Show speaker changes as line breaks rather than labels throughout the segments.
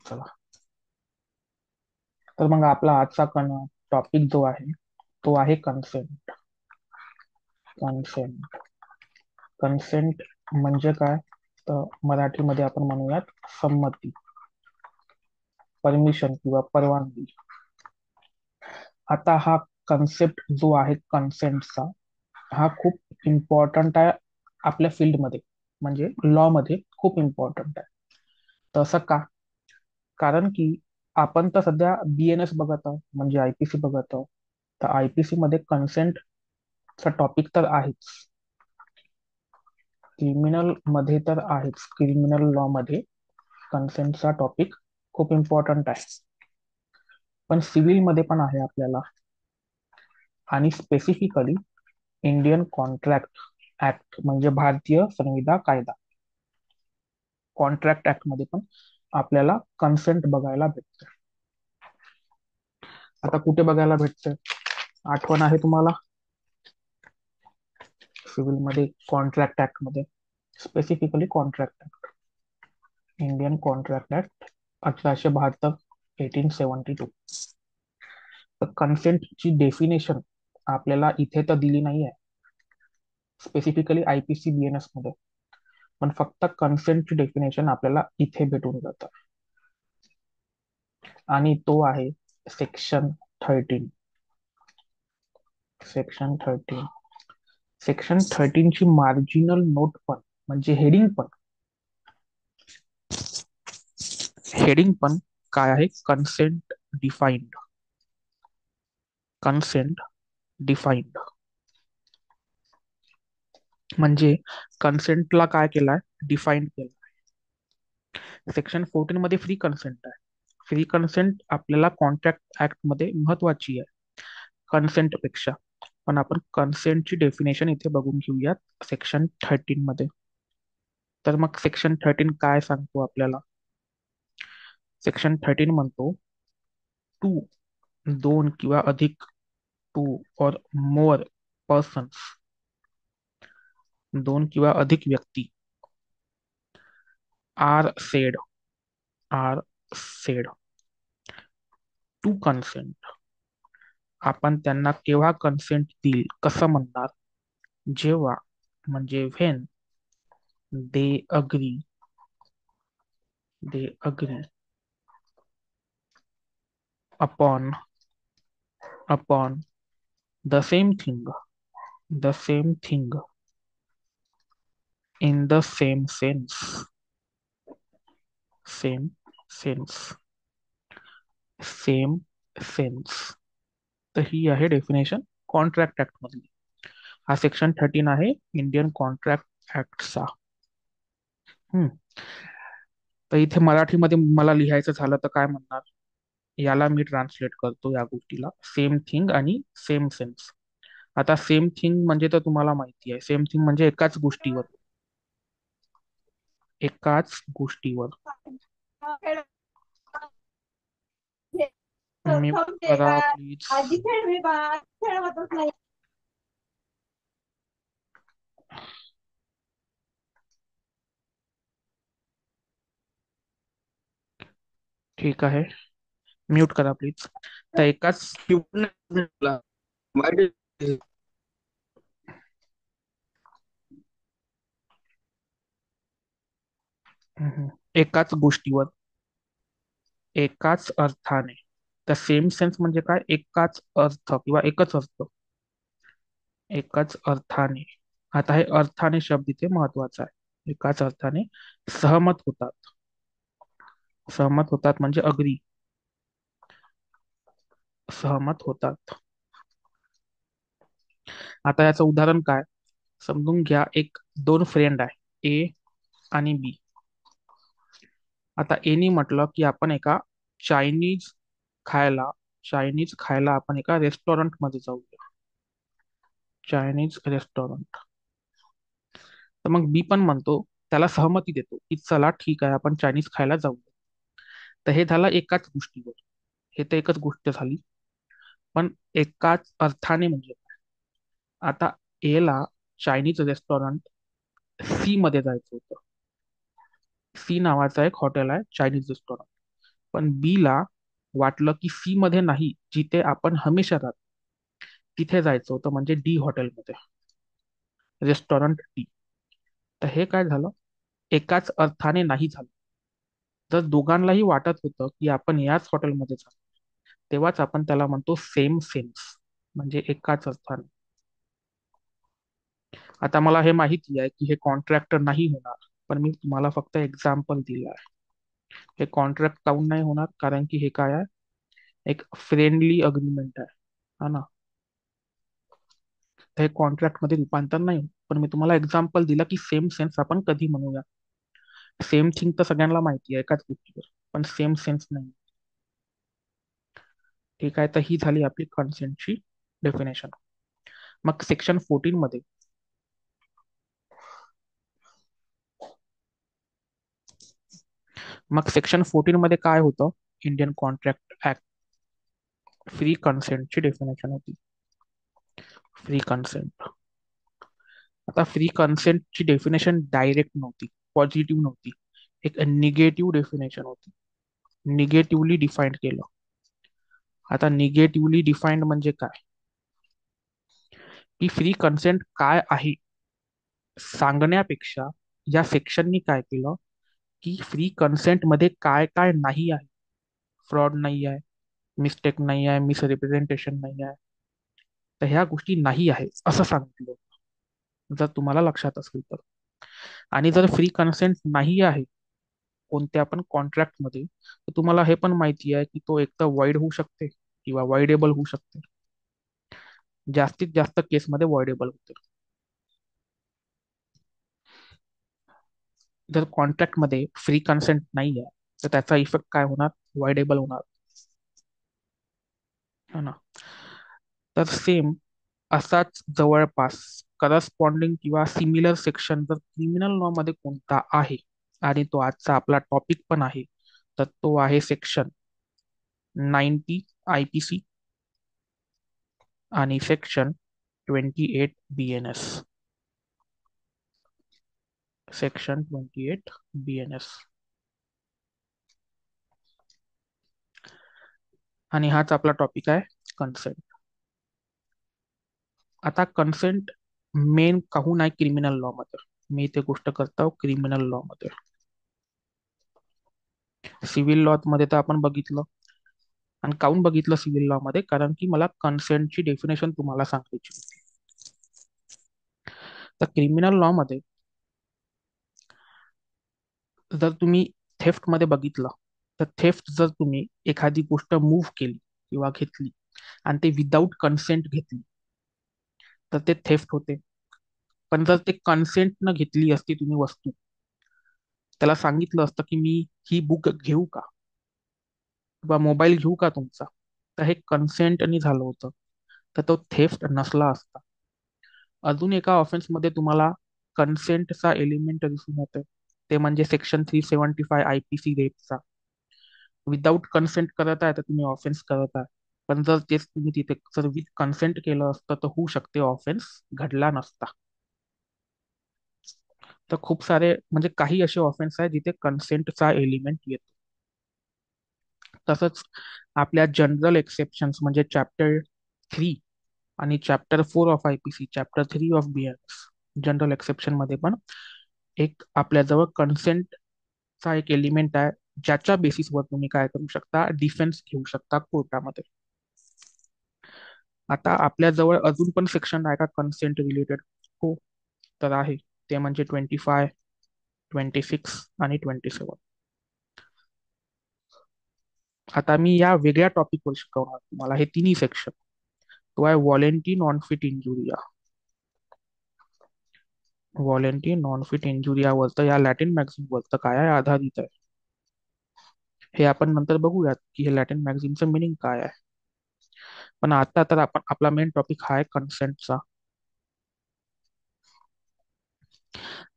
चला, तर मग आपला आजचा टॉपिक जो आहे तो आहे कन्सेंट. कन्सेंट कन्सेंट म्हणजे काय? तर मराठीमध्ये आपण म्हणूयात संमती, परमिशन किंवा परवानगी. आता हा कन्सेप्ट जो आहे कन्सेंटचा, हा खूप इम्पॉर्टंट आहे आपल्या फील्डमध्ये, म्हणजे लॉ मध्ये खूप इम्पॉर्टंट आहे. तसं का? कारण की आपण तर सध्या BNS बघत आहोत, म्हणजे IPC बघत आहोत. तर IPC मध्ये कन्सेंटचा टॉपिक तर आहेच, क्रिमिनल मध्ये तर आहेच. क्रिमिनल लॉ मध्ये कन्सेंटचा टॉपिक खूप इम्पॉर्टंट आहे, पण सिव्हिल मध्ये पण आहे आपल्याला. आणि स्पेसिफिकली इंडियन कॉन्ट्रॅक्ट ऍक्ट, म्हणजे भारतीय संविदा कायदा, कॉन्ट्रॅक्ट ऍक्ट मध्ये पण आपल्याला कन्सेंट बघायला भेटते. आता कुठे बघायला भेटते? आठवण आहे तुम्हाला? सिव्हिल मध्ये, कॉन्ट्रॅक्ट ऍक्ट मध्ये, specifically contract act, Indian contract act 1872, 1872. तर कन्सेंटची डेफिनेशन आपल्याला इथे तर दिली नाही आहे, स्पेसिफिकली IPC BNS मध्ये, पण फक्त कन्सेंटची डेफिनेशन आपल्याला इथे भेटून जातं. आणि तो आहे सेक्शन 13. सेक्शन 13. सेक्शन 13 ची मार्जिनल नोट पण, म्हणजे हेडिंग पण काय आहे? Consent defined. कन्सेंट डिफाईन्ड म्हणजे कन्सेंटला काय केलाय? डिफाईन केलं. सेक्शन 14 मध्ये फ्री कन्सेंट आहे. फ्री कन्सेंट आपल्याला कॉन्ट्रॅक्ट ऍक्ट मध्ये महत्वाची आहे कन्सेंट पेक्षा. पण आपण कन्सेंटची डेफिनेशन इथे बघून घेऊयात सेक्शन 13 मध्ये. तर मग सेक्शन 13 काय सांगतो आपल्याला? सेक्शन 13 म्हणतो, टू, दोन किंवा अधिक, टू और मोर पर्सन्स, दोन किंवा अधिक व्यक्ती, are said are said to consent. आपण त्यांना केव्हा कन्सेंट देईल, कसं म्हणणार? जेव्हा, म्हणजे when they agree, they agree upon upon the same thing, the same thing in the same sense, same sense, same sense. तर ही आहे डेफिनेशन कॉन्ट्रॅक्ट ऍक्ट मधली. हा सेक्शन 13 आहे इंडियन कॉन्ट्रॅक्ट ऍक्टचा. हम्म. तर इथे मराठीमध्ये मला लिहायचं झालं तर काय म्हणणार? याला मी ट्रान्सलेट करतो या गोष्टीला, सेम थिंग आणि सेम सेन्स. आता सेम थिंग म्हणजे तर तुम्हाला माहिती आहे, सेम थिंग म्हणजे एकाच गोष्टीवर, एकाच गोष्टीवर. म्यूट करा प्लीज. ठीक आहे, म्यूट करा प्लीज. तर एकाच, एकाच गोष्टीवर, एकाच अर्थाने. तर सेम सेन्स म्हणजे काय? एकाच अर्थ किंवा एकच अर्थ, एकाच अर्थाने. आता हे अर्थाने शब्द इथे महत्वाचा आहे. एकाच अर्थाने सहमत होतात. सहमत होतात म्हणजे अग्री, सहमत होतात. आता याचं उदाहरण काय? समजून घ्या, दोन फ्रेंड आहे, ए आणि बी. आता एनी म्हटलं की आपण चायनीज खायला चायनीज खायला आपण एका रेस्टॉरंट मध्ये जाऊया, चायनीज रेस्टॉरंट. तर मग बी पण म्हणतो, त्याला सहमती देतो की चला ठीक आहे, आपण चायनीज खायला जाऊ. तर हे झालं एकाच गोष्टीवर, हे तर एकच गोष्ट झाली. पण एकाच अर्थाने म्हणजे काय? आता ए ला चायनीज रेस्टॉरंट सी मध्ये जायचं होतं. सी नावाचा एक हॉटेल आहे, चायनीज रेस्टॉरंट. पण बी ला वाटलं की सी मध्ये नाही, जिथे आपण हमेशा राहतो तिथे जायचं होतं, म्हणजे डी हॉटेलमध्ये, रेस्टॉरंट डी. तर हे काय झालं, एकाच अर्थाने नाही झालं. जर दोघांनाही वाटत होतं की आपण याच हॉटेलमध्ये जातो, तेव्हाच आपण त्याला म्हणतो सेम सेन्स, म्हणजे एकाच अर्थाने. आता मला हे माहिती आहे की हे कॉन्ट्रॅक्ट नाही होणार, पण मी तुम्हाला फक्त एक्झाम्पल दिलं आहे. हे कॉन्ट्रॅक्ट काऊन नाही होणार, कारण की हे काय आहे, एक फ्रेंडली अग्रीमेंट आहे, हा ना. तर हे कॉन्ट्रॅक्ट मध्ये रूपांतर नाही होत. पण मी तुम्हाला एक्झाम्पल दिला की सेम सेन्स आपण कधी म्हणूया. सेम थिंग तर सगळ्यांना माहिती आहे एकाच गोष्टीवर, पण सेम सेन्स नाही. ठीक आहे, तर ही झाली आपली कन्सेंटची डेफिनेशन. मग सेक्शन 14 मध्ये काय होतं, इंडियन कॉन्ट्रॅक्ट ऍक्ट, फ्री कन्सेंटची डेफिनेशन होती. Free consent. आता फ्री कन्सेंटची डेफिनेशन डायरेक्ट नव्हती, पॉझिटिव्ह नव्हती, एक निगेटिव्ह डेफिनेशन होती. निगेटिव्हली डिफाईन केलं. आता निगेटिव्हली डिफाईन्ड म्हणजे काय, की फ्री कन्सेंट काय आहे सांगण्यापेक्षा या सेक्शननी काय केलं, की फ्री कन्सेंट मध्ये काय काय नाही आहे. फ्रॉड नाही आहे, मिस्टेक नाही आहे, मिसरिप्रेझेंटेशन नाही आहे. तर ह्या गोष्टी नाही आहे असं सांगितलं, जर तुम्हाला लक्षात असेल तर. आणि जर फ्री कन्सेंट नाही आहे कोणत्या पण कॉन्ट्रॅक्टमध्ये, तर तुम्हाला हे पण माहिती आहे की तो एकतर वॉइड होऊ शकते किंवा वॉइडेबल होऊ शकते. जास्तीत जास्त केसमध्ये वॉइडेबल होते. जर कॉन्ट्रॅक्टमध्ये फ्री कन्सेंट नाही आहे, तर त्याचा इफेक्ट काय होणार, वॉइडेबल होणार, है ना. तर सेम असाच जवळपास करस्पॉन्डिंग किंवा सिमिलर सेक्शन जर क्रिमिनल लॉ मध्ये कोणता आहे, आणि तो आजचा आपला टॉपिक पण आहे, तर तो आहे सेक्शन 90 IPC आणि सेक्शन 28 BNS. Section 28 BNS. आणि हाच आपला टॉपिक आहे, कन्सेंट. आता कन्सेंट मेन काहून आहे क्रिमिनल लॉ मध्ये, मी ते गोष्ट करतो क्रिमिनल लॉ मध्ये. सिव्हिल लॉ मध्ये तर आपण बघितलं, आणि काऊन बघितलं सिव्हिल लॉ मध्ये, कारण की मला कन्सेंटची डेफिनेशन तुम्हाला सांगायची होती. तर क्रिमिनल लॉ मध्ये जर तुम्ही थेफ्ट मध्ये बघितलं, तर थेफ्ट जर तुम्ही एखादी गोष्ट मूव्ह केली किंवा घेतली आणि ते विदाऊट कन्सेंट घेतली, तर ते थेफ्ट होते. पण जर ते कन्सेंट न घेतली असती तुम्ही वस्तू, त्याला सांगितलं असतं की मी ही बुक घेऊ का, किंवा मोबाईल घेऊ का तुमचा, तर हे कन्सेंटनी झालं होतं, तर तो थेफ्ट नसला असता. अजून एका ऑफेन्समध्ये तुम्हाला कन्सेंटचा एलिमेंट दिसून येतोय, ते म्हणजे सेक्शन 375 IPC रेपचा. विदाऊट कन्सेंट करत आहे तर तुम्ही ऑफेन्स करत आहे. पण जर तेच तुम्ही तिथे जर विथ कन्सेंट केलं असतं, तर होऊ शकते ऑफेन्स घडला नसता. तर खूप सारे म्हणजे काही असे ऑफेन्स आहे जिथे कन्सेंटचा एलिमेंट येतो. तसंच आपल्या जनरल एक्सेप्शन्स म्हणजे चॅप्टर 3 आणि chapter 4 of IPC, chapter 3 of BNS, general exception मध्ये पण एक आपल्याजवळ कन्सेंटचा एक एलिमेंट आहे, ज्याच्या बेसिसवर तुम्ही काय करू शकता, डिफेन्स घेऊ शकता कोर्टामध्ये. आता आपल्याजवळ अजून पण सेक्शन आहे का कन्सेंट रिलेटेड, हो, तर आहे. ते म्हणजे 25, 26 आणि 27. आता मी या वेगळ्या टॉपिकवर शिकवणार तुम्हाला हे तिन्ही सेक्शन. तो आहे वॉलेंटी नॉन फिट इंजुरिया. वॉलेंटी नॉन फिट इंजुरियावर तर या लॅटिन मॅगझिनवर तर काय आहे, आधारित आहे. हे आपण नंतर बघूयात की हे लॅटिन मॅगझिनचं मिनिंग काय आहे. पण आता तर आपण आपला मेन टॉपिक हा आहे कन्सेंटचा.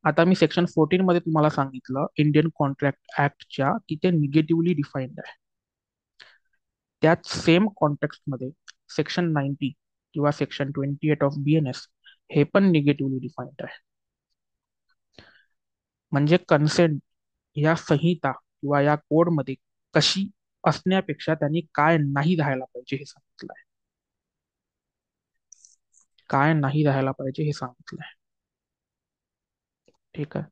आता मी सेक्शन 14 मध्ये तुम्हाला सांगितलं इंडियन कॉन्ट्रॅक्ट ऍक्टच्या की ते निगेटिव्हली डिफाईन्ड आहे. त्याच सेम कॉन्टेक्स्ट मध्ये सेक्शन 90 किंवा सेक्शन 28 ऑफ BNS हे पण निगेटिव्हली डिफाईन्ड आहे. म्हणजे कन्सेंट या संहिता किंवा या कोडमध्ये कशी असण्यापेक्षा त्यांनी काय नाही राहायला पाहिजे हे सांगितलंय. काय नाही राहायला पाहिजे हे सांगितलंय. ठीक आहे.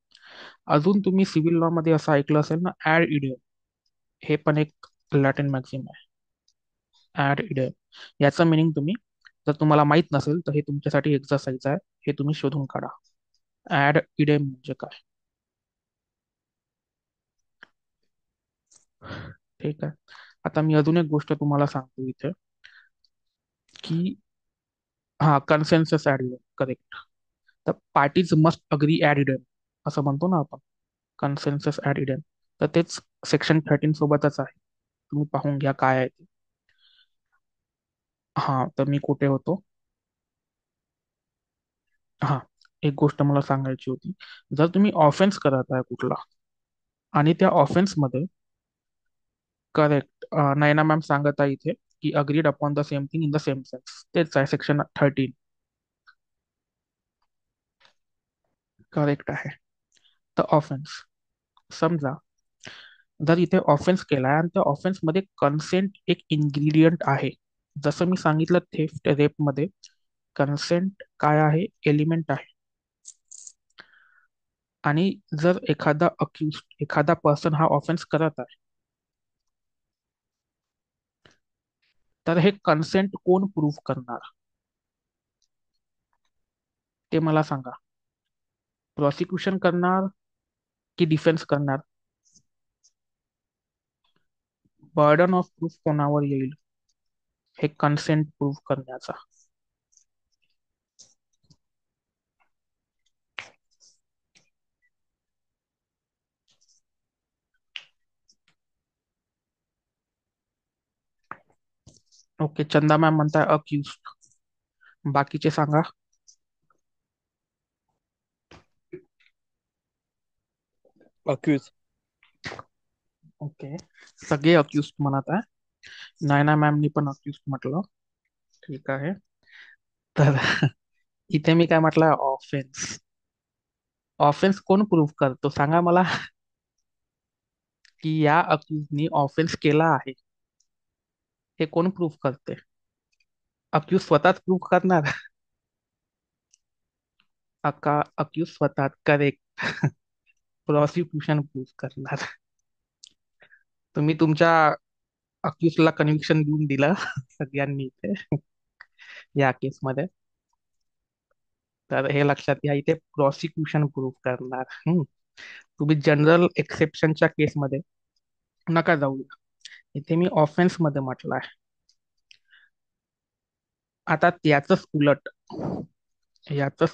अजून तुम्ही सिव्हिल लॉ मध्ये असं ऐकलं असेल ना, ऍड इडियम. हे पण एक लॅटिन मॅक्सिम आहे. ऍड इडियम याचं मिनिंग तुम्ही, जर तुम्हाला माहित नसेल तर हे तुमच्यासाठी एक्सरसाइज आहे. हे तुम्ही शोधून काढा. ऍड इडियम म्हणजे काय. ठीक आहे. आता मी अजून एक गोष्ट तुम्हाला सांगतो इथे, की हा कन्सेन्सस ऍड इडियम करेक्ट. तर parties must agree ad idem असं म्हणतो ना आपण, कन्सेन्सस ऍड इडियम. तर तेच सेक्शन 13 सोबतच आहे. तुम्ही पाहून घ्या काय आहे ते. हा तर मी कुठे होतो. हा, एक गोष्ट मला सांगायची होती. जर तुम्ही ऑफेन्स करत आहे कुठला, आणि त्या ऑफेन्स मध्ये करेक्ट नयना मॅम सांगत आहे इथे की agreed upon the same thing in the same sense, तेच आहे सेक्शन 13. करेक्ट आहे. तर ऑफेन्स, समजा जर इथे ऑफेन्स केलाय आणि त्या ऑफेन्स मध्ये कन्सेंट एक इन्ग्रेडियंट आहे. जसं मी सांगितलं थेफ्ट रेप मध्ये कन्सेंट काय आहे, एलिमेंट आहे. आणि जर एखादा अक्यूज, एखादा पर्सन हा ऑफेन्स करत आहे, तर हे कन्सेंट कोण प्रूव्ह करणार ते मला सांगा. प्रॉसिक्युशन करणार की डिफेन्स करणार. बर्डन ऑफ प्रूफ कोणावर येईल, हे कन्सेंट प्रूव्ह करण्याचा. ओके, चंदा मॅम म्हणताय अक्यूज. बाकीचे सांगा.
अक्यूज.
ओके, सगळे अक्यूज म्हणत आहे. नायना मॅमनी पण अक्यूज म्हटलं. ठीक आहे. तर इथे मी काय म्हटलं, ऑफेन्स. ऑफेन्स कोण प्रूव्ह करतो सांगा मला, की या अक्यूजनी ऑफेन्स केला आहे, हे कोण प्रूव्ह करते. अक्यूज स्वतःच प्रूव्ह करणार. अक्यूज स्वतः करेक्ट. प्रॉसिक्युशन प्रूव्ह करणार. तुम्ही तुमच्या अक्यूजला कन्व्हिक्शन देऊन दिलं सगळ्यांनी इथे या केसमध्ये. तर हे लक्षात घ्या, इथे प्रॉसिक्युशन प्रूव्ह करणार. तुम्ही जनरल एक्सेप्शनच्या केसमध्ये नका जाऊ. इथे मी ऑफेन्स मध्ये म्हटलंय. आता याच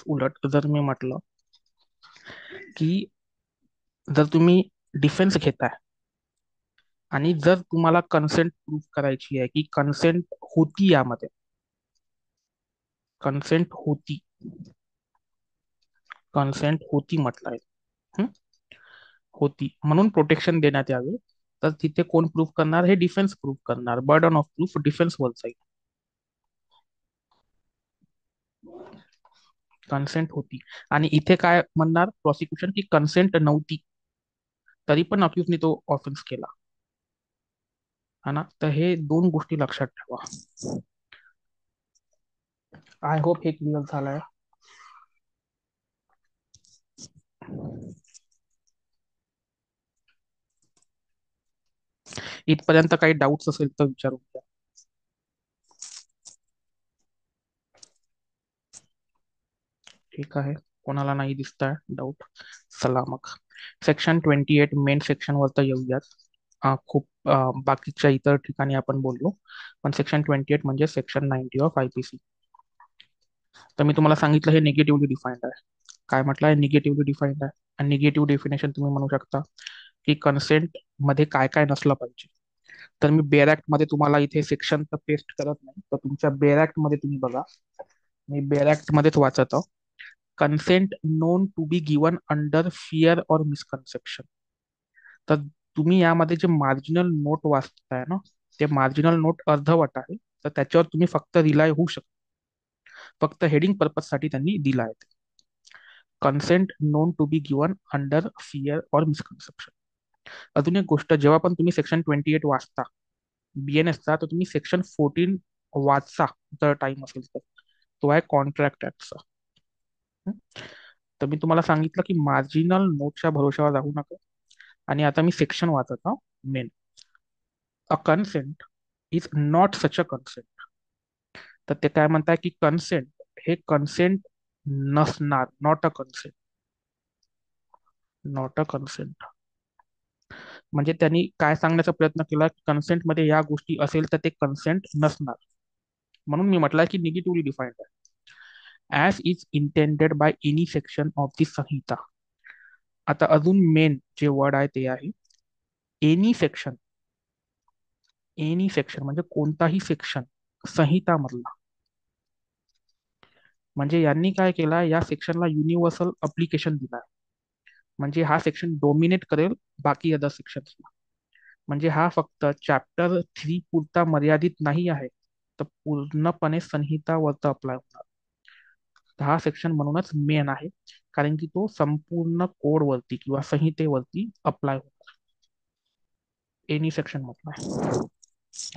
उलट जर मी म्हटलं की जर तुम्ही डिफेन्स घेताय आणि जर तुम्हाला कन्सेंट प्रूव्ह करायची आहे की कन्सेंट होती यामध्ये, कन्सेंट होती, कन्सेंट होती म्हटलंय, हं? होती म्हणून प्रोटेक्शन देण्यात यावे, तर तिथे कोण प्रूव्ह करणार, हे डिफेन्स प्रूव्ह करणार. बर्डन ऑफ प्रूफ डिफेन्स वर जाईल. कन्सेंट होती. आणि इथे काय म्हणणार प्रॉसिक्युशन, की कन्सेंट नव्हती तरी पण अक्यूजनी तो ऑफेन्स केला. है ना. तर हे दोन गोष्टी लक्षात ठेवा. आय होप हे क्लिअर झालंय. इथपर्यंत काही डाऊट्स असेल तर विचारू द्या. ठीक आहे, कोणाला नाही दिसताय डाऊट. चला मग सेक्शन 28 मेन सेक्शन वर तर येऊयात. खूप बाकीच्या इतर ठिकाणी आपण बोललो, पण सेक्शन 28 म्हणजे सेक्शन 90 ऑफ IPC. तर मी तुम्हाला सांगितलं हे निगेटिव्हली डिफाईन्ड आहे. काय म्हटलं आहे, निगेटिव्हली डिफाईन्ड आहे. आणि निगेटिव्ह डेफिनेशन तुम्ही म्हणू शकता की कन्सेंट मध्ये काय काय नसलं पाहिजे. तर मी बेअर ऍक्ट मध्ये तुम्हाला इथे सेक्शन तर पेस्ट करत नाही, तर तुमच्या बेअर ऍक्ट मध्ये तुम्ही बघा. मी बेअर ऍक्ट मध्येच वाचत आहो. Consent known to be given under fear or misconception. तर तुम्ही यामध्ये जे मार्जिनल नोट वाचताय ना, ते मार्जिनल नोट अर्धवट आहे. तर त्याच्यावर तुम्ही फक्त रिलाय होऊ शकता. फक्त हेडिंग पर्पज साठी त्यांनी दिला आहे. Consent known to be given under fear or misconception. अजून एक गोष्ट, जेव्हा पण तुम्ही सेक्शन 28 वाचता, BNSचा, तर तुम्ही सेक्शन 14 वाचा जर टाइम असेल तर. तो आहे कॉन्ट्रॅक्ट ऍक्टचा. तर मी तुम्हाला सांगितलं की मार्जिनल नोटच्या भरोशावर राहू नका. आणि आता मी सेक्शन वाचत हा main. A consent is not such a consent. तर ते काय म्हणताय की कन्सेंट हे कन्सेंट नसणार. Not a consent. Not a consent म्हणजे त्यांनी काय सांगण्याचा प्रयत्न केला की कन्सेंटमध्ये या गोष्टी असेल तर ते कन्सेंट नसणार. म्हणून मी म्हटलं की निगेटिव्हली डिफाईन्ड आहे. As is intended by any section of the संहिता. आता अजून मेन जे वर्ड आहे ते आहे एनी सेक्शन. एनी सेक्शन म्हणजे कोणताही सेक्शन संहिता मधला. म्हणजे यांनी काय केला, या सेक्शनला युनिव्हर्सल अप्लिकेशन दिला. म्हणजे हा सेक्शन डोमिनेट करेल बाकी अदर सेक्शन्सला. म्हणजे हा फक्त चॅप्टर 3 पुरता मर्यादित नाही आहे, तर पूर्णपणे संहितावरती अप्लाय होणार. तर हा सेक्शन म्हणूनच मेन आहे, कारण की तो संपूर्ण कोडवरती किंवा संहितेवरती अप्लाय होतो. एनी सेक्शन मधला आहे.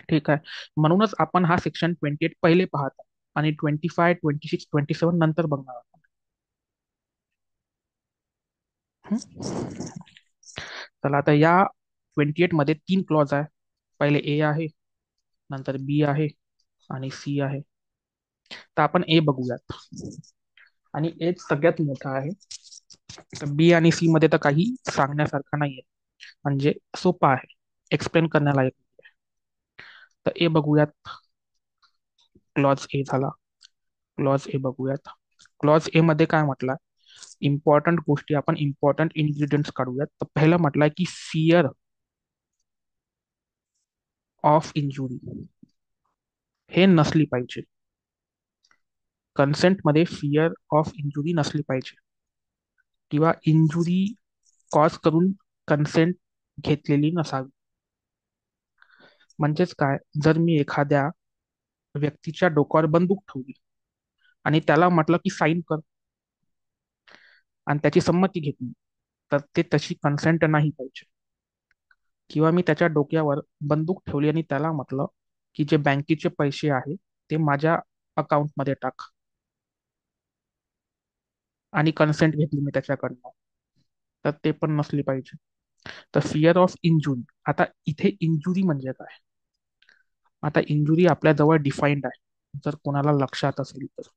ठीक आहे. म्हणूनच आपण हा सेक्शन 28 पहिले पाहतो आणि 25, 26, 27 नंतर बघणार आहोत. हम्म? चला आता या 28 मध्ये 3 क्लॉज आहे. पहिले ए आहे, नंतर बी आहे आणि सी आहे. तर आपण ए बघूयात. आणि ए सगळ्यात मोठा आहे. तर बी आणि सी मध्ये तर काही सांगण्यासारखं नाहीये. म्हणजे सोपा आहे, एक्सप्लेन करण्यालायक. तर ए बघूयात. क्लॉज ए झाला. क्लॉज ए बघूयात. क्लॉज ए मध्ये काय म्हटलं, इम्पॉर्टंट गोष्टी, आपण इम्पॉर्टंट इन्ग्रेडियंट्स काढूयात. तर पहिलं म्हटलंय की फिअर ऑफ इंजुरी हे नसली पाहिजे. कन्सेंट मध्ये फिअर ऑफ इंजुरी नसली पाहिजे, किंवा इंजुरी कॉज करून कन्सेंट घेतलेली नसावी. म्हणजेच काय, जर मी एखाद्या व्यक्तीच्या डोक्यावर बंदूक ठेवली आणि त्याला म्हटलं की साईन कर आणि त्याची संमती घेतली, तर ते तशी कन्सेंट नाही पाहिजे. किंवा मी त्याच्या डोक्यावर बंदूक ठेवली आणि त्याला म्हटलं की जे बँकेचे पैसे आहे ते माझ्या अकाउंटमध्ये टाक, आणि कन्सेंट घेतली मी त्याच्याकडनं, तर ते पण नसली पाहिजे. तर फिअर ऑफ इंजुरी. आता इथे इंजुरी म्हणजे काय, आता इंजुरी आपल्या जवळ डिफाईन्ड आहे, जर कोणाला लक्षात असेल तर.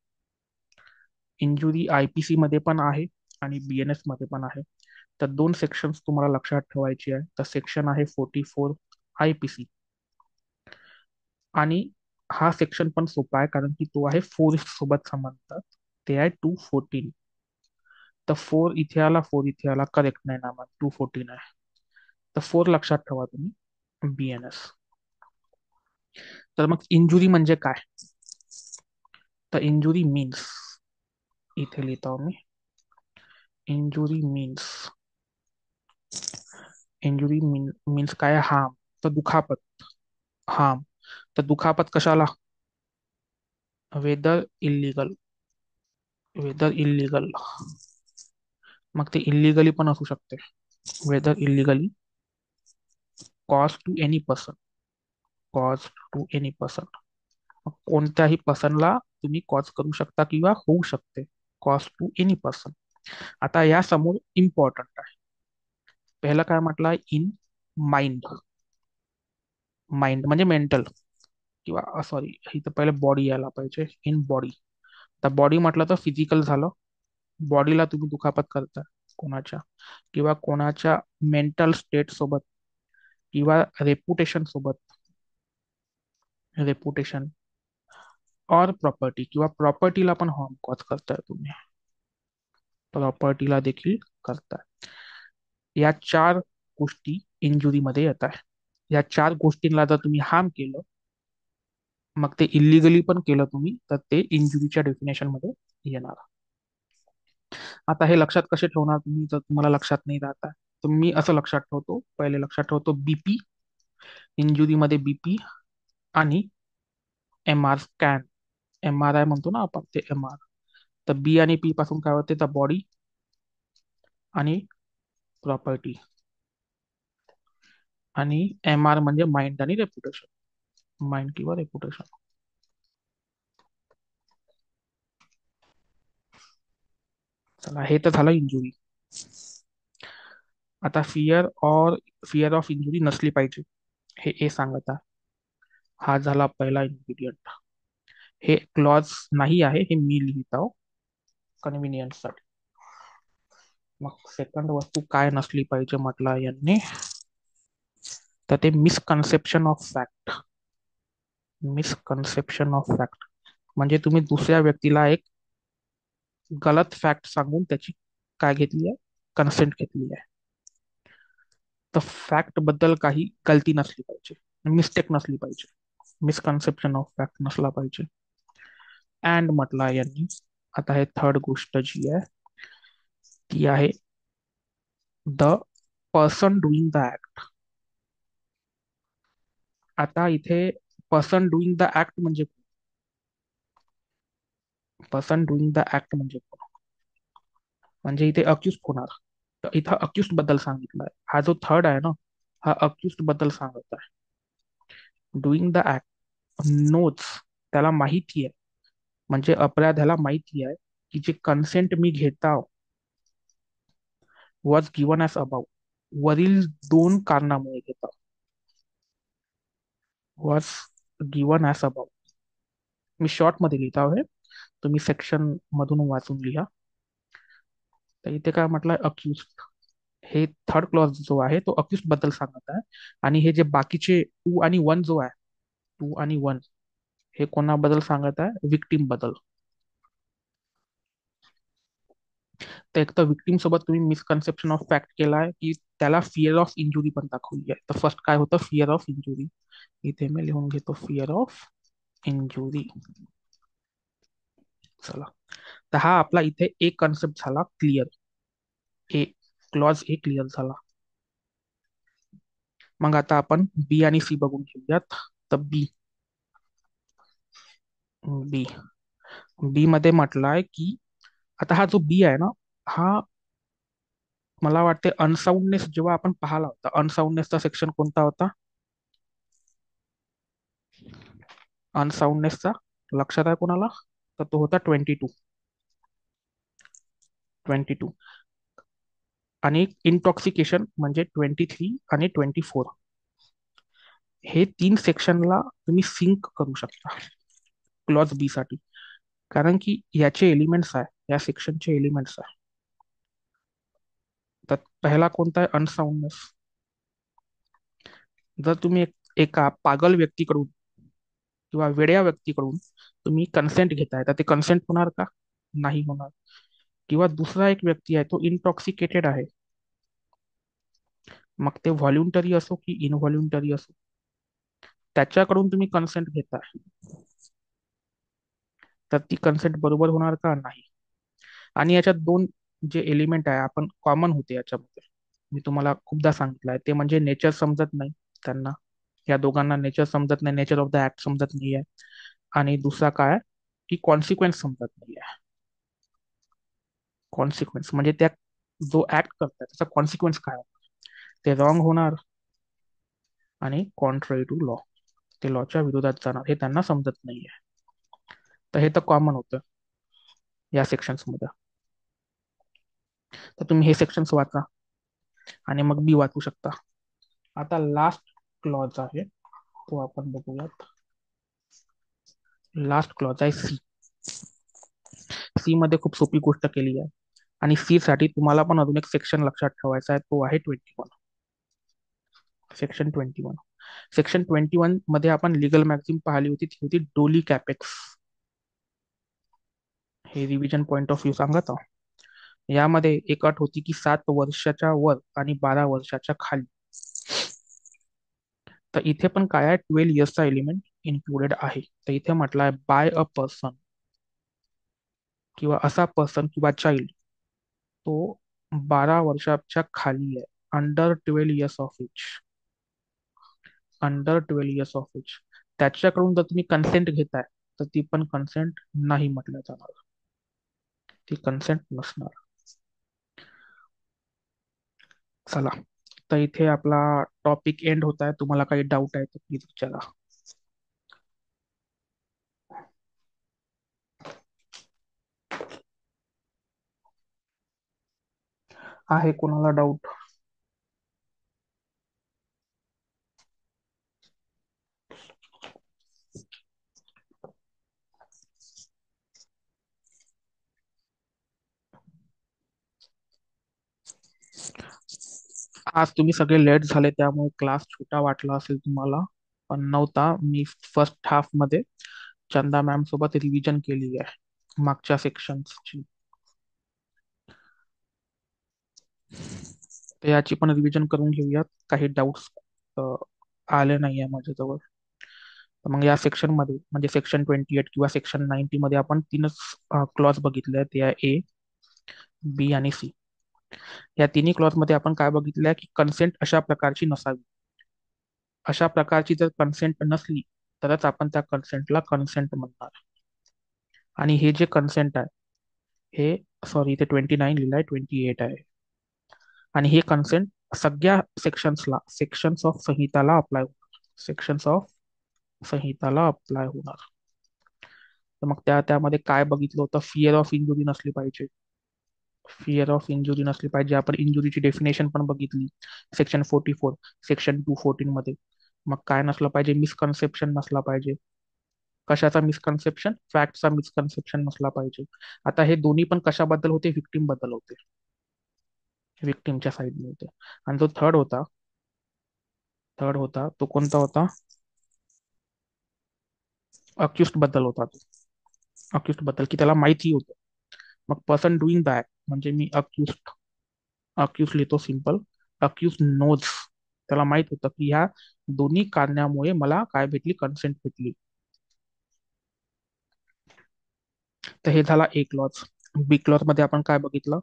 इंजुरी आयपीसी मध्ये पण आहे आणि बीएनएस मध्ये पण आहे. तर दोन सेक्शन्स तुम्हाला लक्षात ठेवायची आहे. तर सेक्शन आहे 44 आयपीसी, आणि हा सेक्शन पण सोपा आहे कारण की तो आहे फोर्स सोबत संबंधित. ते आहे 214. तर 4 इथे आला, 4 इथे आला, करेक्ट नाही ना, मग 214 आहे. तर 4 लक्षात ठेवा तुम्ही, बीएनएस. तर मग इंजुरी म्हणजे काय, तर इंजुरी मीन्स, इथे लिहितो मी, इंजुरी मीन्स, इंजुरी मीन्स काय, हार्म. तर दुखापत, हार्म. तर दुखापत कशाला, वेदर इल्लीगल, वेदर इल्लीगल, मग ते इल्लीगली पण असू शकते. Whether illegally cause to any person, cause to any person. कोणत्याही पर्सनला तुम्ही कॉज करू शकता किंवा होऊ शकते, कॉज टू एनी पर्सन. आता या समोर इम्पॉर्टंट आहे. पहिलं काय म्हटलं, इन माइंड. माइंड म्हणजे मेंटल, किंवा सॉरी, इथं पहिले बॉडी यायला पाहिजे, इन बॉडी. तर बॉडी म्हटलं तर फिजिकल झालं. बॉडीला तुम्ही दुखापत करता कोणाच्या, किंवा कोणाच्या मेंटल स्टेट सोबत, किंवा रेपुटेशन सोबत, रेपुटेशन और प्रॉपर्टी, किंवा प्रॉपर्टीला पण हार्म कॉज करताय तुम्ही, प्रॉपर्टीला देखील करताय. या चार गोष्टी इंजुरीमध्ये येत आहे. या चार गोष्टींना जर तुम्ही हार्म केलं, मग ते इलिगली पण केलं तुम्ही, तर ते इंजुरीच्या डेफिनेशन मध्ये येणार. आता हे लक्षात कसे ठेवणार तुम्ही, जर तुम्हाला लक्षात नाही राहत आहे तर मी असं लक्षात ठेवतो. पहिले लक्षात ठेवतो बीपी, इंजुरीमध्ये बीपी, आणि M R scan, M R I म्हणतो ना आपण, ते एम आर. तर बी आणि पी पासून काय होते, तर बॉडी आणि प्रॉपर्टी, आणि एम आर म्हणजे माइंड आणि रेप्युटेशन. माइंड किंवा रेपुटेशन. चला, हे तर झालं इंजुरी. आता फिअर ऑफ इंजुरी नसली पाहिजे, हे ए सांगत आहे. हा झाला पहिला इन्ग्रेडियंट. हे क्लॉज नाही आहे, हे मी लिहित आहो कन्व्हिनियन्स साठी. मग सेकंड वस्तू काय नसली पाहिजे म्हटलं यांनी, तर ते misconception of fact. Misconception of fact म्हणजे तुम्ही दुसऱ्या व्यक्तीला एक गलत फॅक्ट सांगून त्याची काय घेतली आहे, कन्सेंट घेतली आहे. तर फॅक्ट बद्दल काही गलती नसली पाहिजे, मिस्टेक नसली पाहिजे, मिसकन्सेप्शन ऑफ फॅक्ट नसला पाहिजे. अँड म्हटला यांनी. आता हे थर्ड गोष्ट जी आहे ती आहे the person doing the act. आता इथे पर्सन डुईंग द ऍक्ट म्हणजे पर्सन डुईंग द ऍक्ट म्हणजे कोण? म्हणजे इथे अक्युज होणार. तर इथं अक्युज बद्दल सांगितलं आहे. हा जो थर्ड आहे ना, हा अक्युज बद्दल सांगत आहे. डुईंग द ऍक्ट नोच, त्याला माहिती आहे, म्हणजे अपराध्याला माहिती आहे की जे कन्सेंट मी घेता वॉज गिवन ॲज अबाउ, वरील दोन कारणामुळे घेता. वॉज गिवन ॲज अबाउ, मी शॉर्ट मध्ये लिहित आहे, तुम्ही सेक्शन मधून वाचून लिहा. तर इथे काय म्हटलंय, अक्यूज. हे थर्ड क्लॉज जो आहे तो अक्यूज बद्दल सांगत आहे. आणि हे जे बाकीचे टू आणि वन जो आहे, टू आणि वन, हे कोणाबद्दल सांगत आहे, विक्टीम बद्दल. तर एक तर विक्टीम सोबत तुम्ही मिसकन्सेप्शन ऑफ फॅक्ट केलाय की त्याला फिअर ऑफ इंजुरी पण दाखवली आहे. तर फर्स्ट काय होतं, फिअर ऑफ इंजुरी. इथे मी लिहून घेतो फिअर ऑफ इंजुरी. चला, तर हा आपला इथे एक कन्सेप्ट झाला clear. A clause A clear झाला. मग आता आपण बी आणि सी बघून घेऊयात. तर बी, बी बी मध्ये म्हटलंय की आता हा जो बी आहे ना, हा मला वाटते अनसाउंडनेस जेव्हा आपण पाहिला होता, अनसाउंडनेसचा सेक्शन कोणता होता, अनसाउंडनेसचा लक्षात आहे कोणाला? तर तो होता 22. 22 आणि इंटॉक्सिकेशन म्हणजे 23 आणि 24. हे तीन सेक्शनला तुम्ही सिंक करू शकता क्लॉज बी साठी, कारण की याचे एलिमेंट्स आहे, या सेक्शनचे एलिमेंट्स आहे. तर पहिला कोणता आहे, अनसाउंडनेस. जर तुम्ही एका पागल व्यक्तीकडून किंवा वेड्या व्यक्तीकडून तुम्ही कन्सेंट घेताय, तर ते कन्सेंट होणार का? नाही होणार. किंवा दुसरा एक व्यक्ती आहे, तो इंटॉक्सिकेटेड आहे, मग ते व्हॉल्युंटरी असो की इनव्हॉल्युंटरी असो, त्याच्याकडून तुम्ही कन्सेंट घेताय, तर ती कन्सेंट बरोबर होणार का? नाही. आणि याच्यात दोन जे एलिमेंट आहे आपण कॉमन होते याच्यामध्ये, मी तुम्हाला खूपदा सांगितलं आहे, ते म्हणजे नेचर समजत नाही त्यांना. या दोघांना नेचर समजत नाही, नेचर ऑफ द ऍक्ट समजत नाही आहे. आणि दुसरा काय, की कॉन्सिक्वेन्स समजत नाही आहे. कॉन्सिक्वेन्स म्हणजे त्या जो ऍक्ट करतात त्याचा कॉन्सिक्वेन्स काय होणार, ते रॉंग होणार आणि कॉन्ट्ररी टू लॉ, ते लॉच्या विरोधात जाणार, हे त्यांना समजत नाहीये. तर हे तर कॉमन होतं या सेक्शन्स मध्ये. तर तुम्ही हे सेक्शन्स वाचा आणि मग बी वाचू शकता. आता लास्ट क्लॉज आहे तो आपण बघूयात. लास्ट क्लॉज आहे सी. सी मध्ये खूप सोपी गोष्ट केली आहे. आणि सी साठी तुम्हाला पण अजून एक सेक्शन लक्षात ठेवायचा आहे, तो आहे 21. सेक्शन 21. सेक्शन 21 मध्ये आपण लिगल मॅगझिन पाहिली होती, ती होती डोली कॅपेक्स. हे रिव्हिजन पॉईंट ऑफ व्ह्यू सांगत आहो. यामध्ये एक अट होती की 7 वर्षाच्या वर आणि 12 वर्षाच्या खाली. तर इथे पण काय आहे, 12 इयर्सचा एलिमेंट इन्क्लुडेड आहे. तर इथे म्हटलं आहे बाय अ पर्सन, किंवा असा पर्सन किंवा चाइल्ड तो 12 वर्षाच्या खाली आहे, under 12 years of age. Under 12 years of age, त्याच्याकडून जर तुम्ही कन्सेंट घेताय, तर ती पण कन्सेंट नाही म्हटलं जाणार, ती कन्सेंट नसणार. चला, तर इथे आपला टॉपिक एंड होत आहे. तुम्हाला काही डाऊट आहे तर प्लीज विचारा. आहे कोणाला डाऊट? आज तुम्ही सगळे लेट झाले त्यामुळे क्लास छोटा वाटला असेल तुम्हाला, पण नव्हता. मी फर्स्ट हाफ मध्ये चंदा मॅम सोबत रिव्हिजन केली आहे मागच्या सेक्शन्सची. तर याची पण रिव्हिजन करून घेऊयात. काही डाऊट्स आले नाही आहे माझ्याजवळ. तर मग या सेक्शन मध्ये म्हणजे सेक्शन 28 किंवा सेक्शन 90 मध्ये आपण तीनच क्लॉज बघितले आहेत. ते आहे ए, बी आणि सी. या तिन्ही क्लॉज मध्ये आपण काय बघितलं आहे की कन्सेंट अशा प्रकारची नसावी. अशा प्रकारची जर कन्सेंट नसली तरच आपण त्या कन्सेंटला कन्सेंट म्हणणार. आणि हे जे कन्सेंट आहे हे, सॉरी इथे 29 लिहिलंय, 28 आहे. आणि हे कन्सेंट सगळ्या सेक्शन्सला, सेक्शन्स ऑफ संहिताला अप्लाय होणार. सेक्शन्स ऑफ संहिताला अप्लाय होणार. तर मग त्यामध्ये काय बघितलं होतं? फिअर ऑफ इंजुरी नसली पाहिजे. फिअर ऑफ इंजुरी नसली पाहिजे. आपण इंजुरीची डेफिनेशन पण बघितली सेक्शन 44, सेक्शन 214 मध्ये. मग काय नसलं पाहिजे? मिसकन्सेप्शन नसला पाहिजे. कशाचा मिसकन्सेप्शन? फॅक्टचा मिसकन्सेप्शन नसला पाहिजे. आता हे दोन्ही पण कशाबद्दल होते? विक्टिम बद्दल होते, विक्टिमच्या साईडने होते. आणि जो थर्ड होता तो कोणता होता? अक्युस्ड बद्दल होता तो. अक्युस्ड बद्दल की त्याला माहिती होतं. मग पर्सन डुईंग दॅट म्हणजे मी अक्युस्ड, अक्यूज लिहितो सिंपल. अक्यूज नोज, त्याला माहित होतं की ह्या दोन्ही कारणामुळे मला काय भेटली? कन्सेंट भेटली. तर हे झाला एक क्लॉज. बी क्लॉज मध्ये आपण काय बघितलं?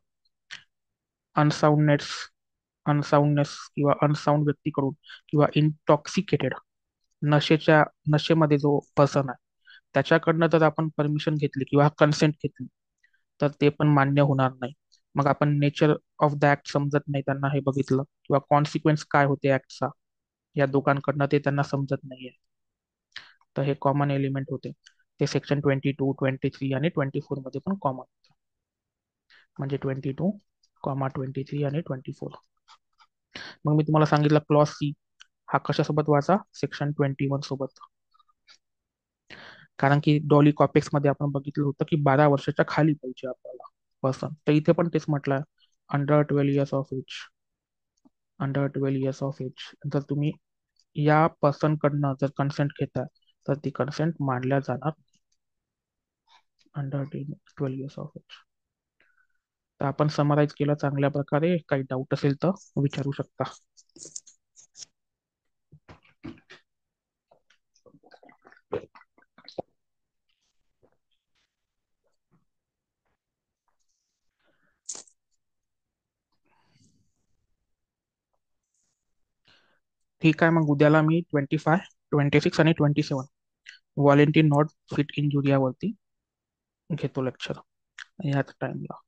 अनसाउंडनेस, अनसाउंडनेस किंवा अनसाउंड व्यक्तीकडून किंवा इंटॉक्सिकेटेड, नशेच्या नशेमध्ये जो पर्सन आहे त्याच्याकडनं जर आपण परमिशन घेतली किंवा कन्सेंट घेतली तर ते पण मान्य होणार नाही. मग आपण नेचर ऑफ द ऍक्ट समजत नाही त्यांना हे बघितलं, किंवा कॉन्सिक्वेन्स काय होते ऍक्टचा या दोघांकडनं ते त्यांना समजत नाहीये. तर हे कॉमन एलिमेंट होते. ते सेक्शन 22, 23 आणि 24 मध्ये पण कॉमन. म्हणजे 22, 23 आणि 24. मग मी तुम्हाला सांगितलं क्लॉज सी हा कशासोबत व्हायचा? सेक्शन 21 सोबत. कारण की डॉली कॉपेक्स मध्ये आपण बघितलं होतं की 12 वर्षाच्या खाली पाहिजे आपल्याला पर्सन. तर इथे पण तेच म्हटलं, under 12 years of age. Under 12 years of age जर तुम्ही या पर्सन कडनं जर कन्सेंट घेताय तर ती कन्सेंट मानल्या जाणार. Under 12 years of age. तर आपण समराईज केलं चांगल्या प्रकारे. काही डाऊट असेल तर विचारू शकता. ठीक आहे, मग उद्याला मी 25, 26 आणि 27 व्हॉलेंटिन नॉट फिट इन जुरियावरती घेतो लेक्चर याच टाइमला.